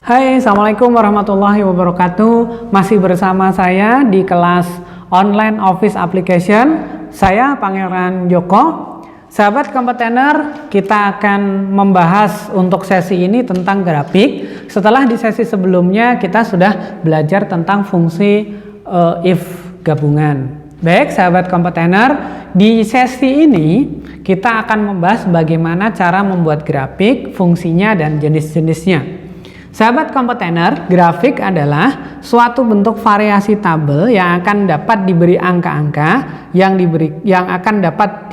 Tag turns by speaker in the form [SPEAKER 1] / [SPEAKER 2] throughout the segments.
[SPEAKER 1] Hai, Assalamualaikum warahmatullahi wabarakatuh. Masih bersama saya di kelas online office application. Saya Pangeran Joko. Sahabat kompetener, kita akan membahas untuk sesi ini tentang grafik. Setelah di sesi sebelumnya kita sudah belajar tentang fungsi if gabungan. Baik, sahabat kompetener, di sesi ini kita akan membahas bagaimana cara membuat grafik, fungsinya dan jenis-jenisnya. Sahabat kompetener, grafik adalah suatu bentuk variasi tabel yang akan dapat diberi angka-angka yang akan dapat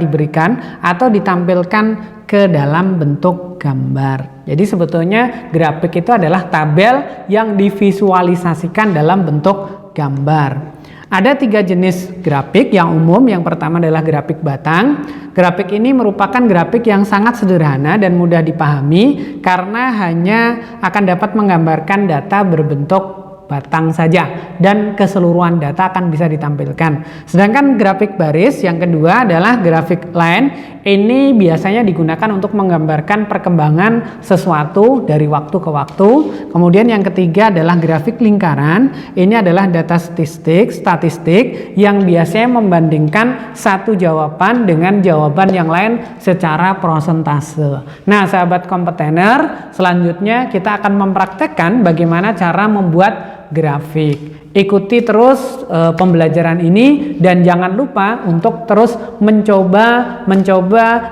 [SPEAKER 1] diberikan atau ditampilkan ke dalam bentuk gambar. Jadi sebetulnya grafik itu adalah tabel yang divisualisasikan dalam bentuk gambar. Ada 3 jenis grafik yang umum. Yang pertama adalah grafik batang. Grafik ini merupakan grafik yang sangat sederhana dan mudah dipahami karena hanya akan dapat menggambarkan data berbentuk batang saja dan keseluruhan data akan bisa ditampilkan. Sedangkan grafik baris yang kedua adalah grafik line. Ini biasanya digunakan untuk menggambarkan perkembangan sesuatu dari waktu ke waktu. Kemudian yang ketiga adalah grafik lingkaran. Ini adalah data statistik yang biasanya membandingkan satu jawaban dengan jawaban yang lain secara prosentase. Nah, sahabat kompetener, selanjutnya kita akan mempraktekkan bagaimana cara membuat grafik. Ikuti terus pembelajaran ini dan jangan lupa untuk terus mencoba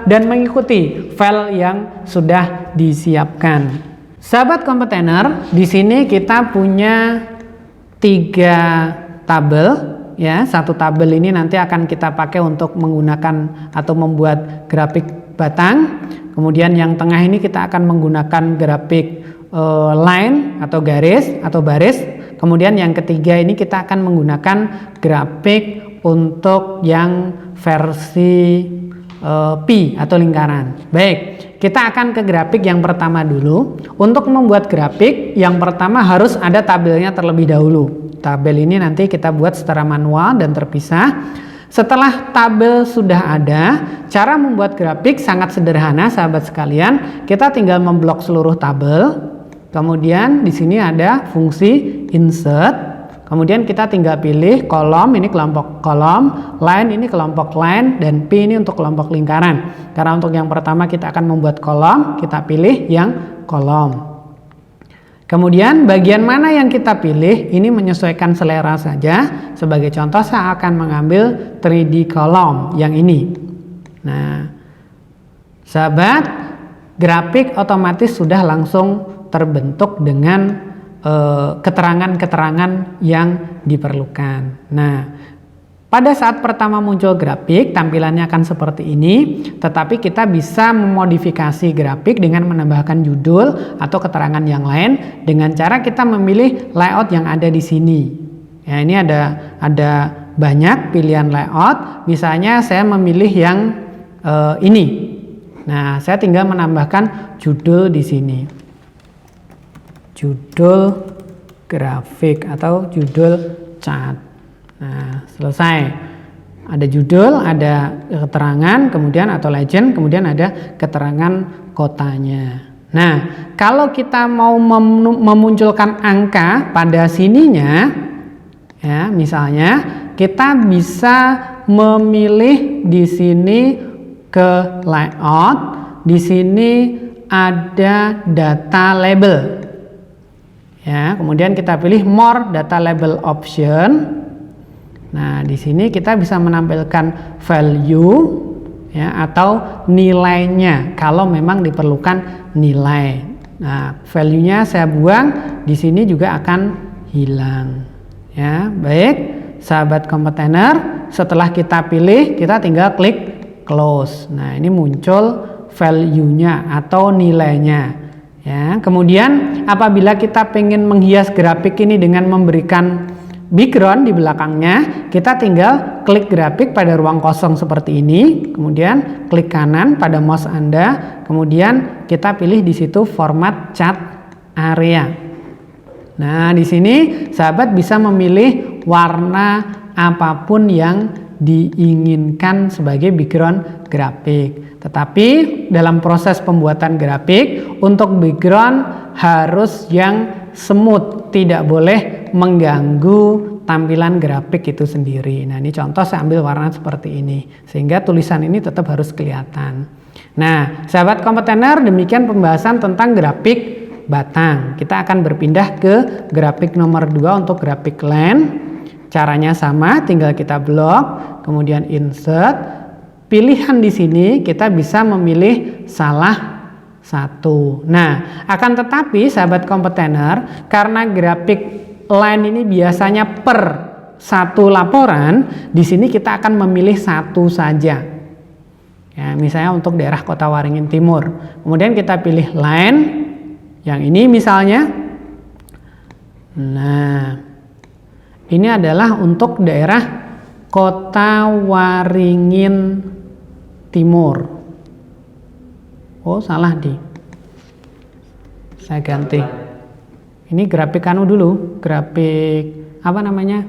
[SPEAKER 1] dan mengikuti file yang sudah disiapkan. Sahabat kompetener, di sini kita punya 3 tabel ya. Satu tabel ini nanti akan kita pakai untuk menggunakan atau membuat grafik batang. Kemudian yang tengah ini kita akan menggunakan grafik line atau garis atau baris. Kemudian yang ketiga ini kita akan menggunakan grafik untuk yang versi pi atau lingkaran. Baik, kita akan ke grafik yang pertama dulu. Untuk membuat grafik yang pertama harus ada tabelnya terlebih dahulu. Tabel ini nanti kita buat secara manual dan terpisah. Setelah tabel sudah ada, cara membuat grafik sangat sederhana sahabat sekalian. Kita tinggal memblok seluruh tabel. Kemudian di sini ada fungsi insert. Kemudian kita tinggal pilih kolom, ini kelompok kolom, line ini kelompok line, dan P ini untuk kelompok lingkaran. Karena untuk yang pertama kita akan membuat kolom, kita pilih yang kolom. Kemudian bagian mana yang kita pilih, ini menyesuaikan selera saja. Sebagai contoh saya akan mengambil 3D kolom yang ini. Nah, sahabat, grafik otomatis sudah langsung terbentuk dengan keterangan-keterangan yang diperlukan. Nah, pada saat pertama muncul grafik, tampilannya akan seperti ini, tetapi kita bisa memodifikasi grafik dengan menambahkan judul atau keterangan yang lain dengan cara kita memilih layout yang ada di sini. Ya, ini ada banyak pilihan layout. Misalnya saya memilih yang ini. Nah, saya tinggal menambahkan judul di sini. Judul grafik atau judul cat. Nah, selesai. Ada judul, ada keterangan, kemudian atau legend, kemudian ada keterangan kotanya. Nah, kalau kita mau memunculkan angka pada sininya, ya, misalnya kita bisa memilih di sini ke layout. Di sini ada data label. Ya, kemudian kita pilih more data label option. Nah, di sini kita bisa menampilkan value ya atau nilainya kalau memang diperlukan nilai. Nah, value-nya saya buang, di sini juga akan hilang. Ya, baik, sahabat kompetener, setelah kita pilih, kita tinggal klik close. Nah, ini muncul value-nya atau nilainya. Ya, kemudian apabila kita ingin menghias grafik ini dengan memberikan background di belakangnya, kita tinggal klik grafik pada ruang kosong seperti ini, kemudian klik kanan pada mouse Anda, kemudian kita pilih di situ format cat area. Nah, di sini sahabat bisa memilih warna apapun yang diinginkan sebagai background grafik. Tetapi dalam proses pembuatan grafik untuk background harus yang smooth, tidak boleh mengganggu tampilan grafik itu sendiri. Nah, ini contoh saya ambil warna seperti ini sehingga tulisan ini tetap harus kelihatan. Nah, sahabat kompetitor, demikian pembahasan tentang grafik batang. Kita akan berpindah ke grafik nomor 2 untuk grafik land. Caranya sama, tinggal kita blok, kemudian insert. Pilihan di sini kita bisa memilih salah satu. Nah, akan tetapi sahabat kompetitor, karena grafik line ini biasanya per satu laporan, di sini kita akan memilih satu saja. Ya, misalnya untuk daerah Kota Waringin Timur. Kemudian kita pilih line yang ini misalnya. Nah, ini adalah untuk daerah Kota Waringin Timur. Oh, salah saya ganti. Ini grafik anu dulu, grafik apa namanya?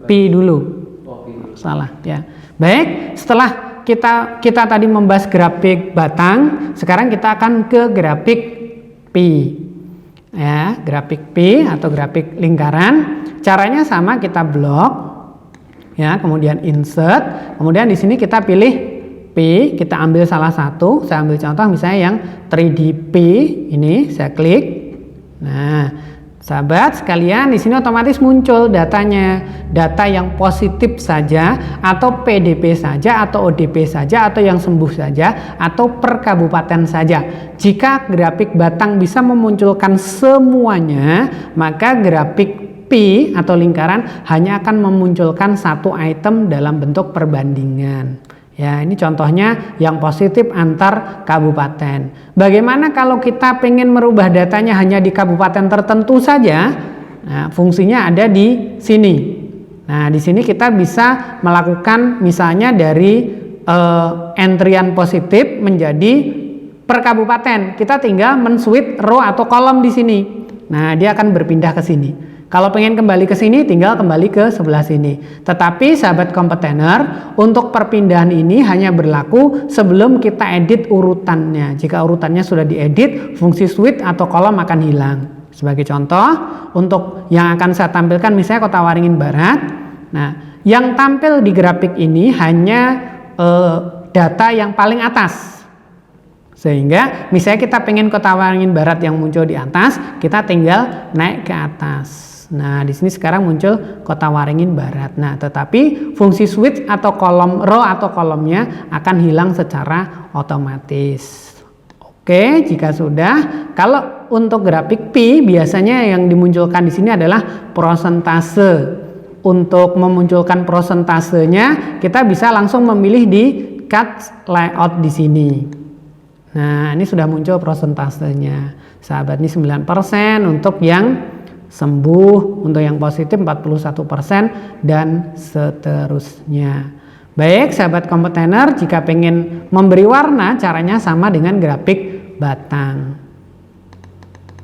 [SPEAKER 1] Pi dulu. Salah ya. Baik, setelah kita tadi membahas grafik batang, sekarang kita akan ke grafik pi. Ya, grafik pi atau grafik lingkaran. Caranya sama, kita blok. Ya, kemudian insert, kemudian di sini kita pilih P, kita ambil salah satu. Saya ambil contoh misalnya yang 3D P ini, saya klik. Nah, sahabat sekalian, di sini otomatis muncul datanya, data yang positif saja, atau PDP saja, atau ODP saja, atau yang sembuh saja, atau per kabupaten saja. Jika grafik batang bisa memunculkan semuanya, maka grafik P atau lingkaran hanya akan memunculkan satu item dalam bentuk perbandingan. Ya, ini contohnya yang positif antar kabupaten. Bagaimana kalau kita pengen merubah datanya hanya di kabupaten tertentu saja? Nah, fungsinya ada di sini. Nah, di sini kita bisa melakukan misalnya dari entrian positif menjadi per kabupaten. Kita tinggal men-switch row atau kolom di sini. Nah, dia akan berpindah ke sini. Kalau pengen kembali ke sini, tinggal kembali ke sebelah sini. Tetapi sahabat kompetitor, untuk perpindahan ini hanya berlaku sebelum kita edit urutannya. Jika urutannya sudah diedit, fungsi switch atau kolom akan hilang. Sebagai contoh, untuk yang akan saya tampilkan misalnya Kota Waringin Barat. Nah, yang tampil di grafik ini hanya data yang paling atas. Sehingga misalnya kita pengen Kota Waringin Barat yang muncul di atas, kita tinggal naik ke atas. Nah, di sini sekarang muncul Kota Waringin Barat. Nah, tetapi fungsi switch atau kolom row atau kolomnya akan hilang secara otomatis. Oke, jika sudah, kalau untuk grafik P biasanya yang dimunculkan di sini adalah prosentase. Untuk memunculkan prosentasenya, kita bisa langsung memilih di cut layout di sini. Nah, ini sudah muncul prosentasenya. Sahabat, ini 9% untuk yang sembuh, untuk yang positif 41% dan seterusnya. Baik, sahabat kompetitor, jika pengen memberi warna, caranya sama dengan grafik batang.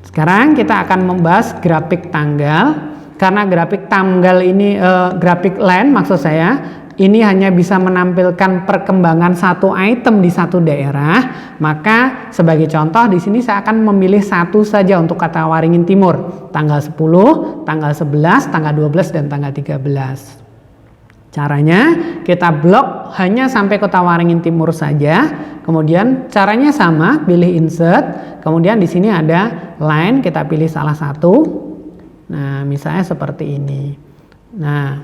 [SPEAKER 1] Sekarang kita akan membahas grafik tanggal. Karena grafik tanggal ini, grafik line maksud saya, ini hanya bisa menampilkan perkembangan satu item di satu daerah, maka sebagai contoh di sini saya akan memilih satu saja untuk Kota Waringin Timur, tanggal 10, tanggal 11, tanggal 12 dan tanggal 13. Caranya kita blok hanya sampai Kota Waringin Timur saja. Kemudian caranya sama, pilih insert, kemudian di sini ada line, kita pilih salah satu. Nah, misalnya seperti ini. Nah,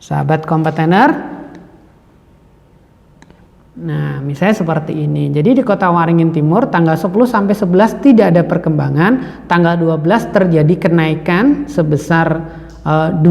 [SPEAKER 1] sahabat kompetitor, nah misalnya seperti ini. Jadi di Kota Waringin Timur tanggal 10 sampai 11 tidak ada perkembangan, tanggal 12 terjadi kenaikan sebesar 2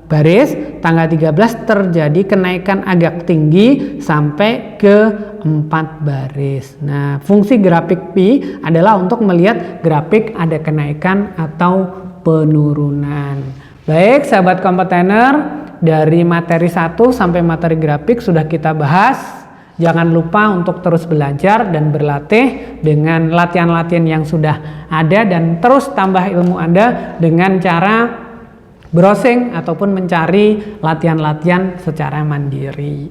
[SPEAKER 1] baris, tanggal 13 terjadi kenaikan agak tinggi sampai ke 4 baris. Nah, fungsi grafik P adalah untuk melihat grafik ada kenaikan atau penurunan. Baik, sahabat kompetitor, dari materi 1 sampai materi grafik sudah kita bahas. Jangan lupa untuk terus belajar dan berlatih dengan latihan-latihan yang sudah ada, dan terus tambah ilmu Anda dengan cara browsing ataupun mencari latihan-latihan secara mandiri.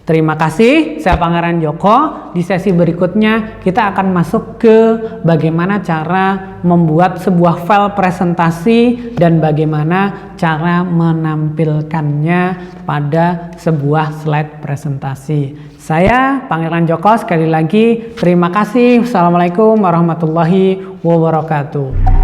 [SPEAKER 1] Terima kasih, saya Pangeran Joko. Di sesi berikutnya kita akan masuk ke bagaimana cara membuat sebuah file presentasi dan bagaimana cara menampilkannya pada sebuah slide presentasi. Saya Pangeran Joko, sekali lagi terima kasih. Wassalamualaikum warahmatullahi wabarakatuh.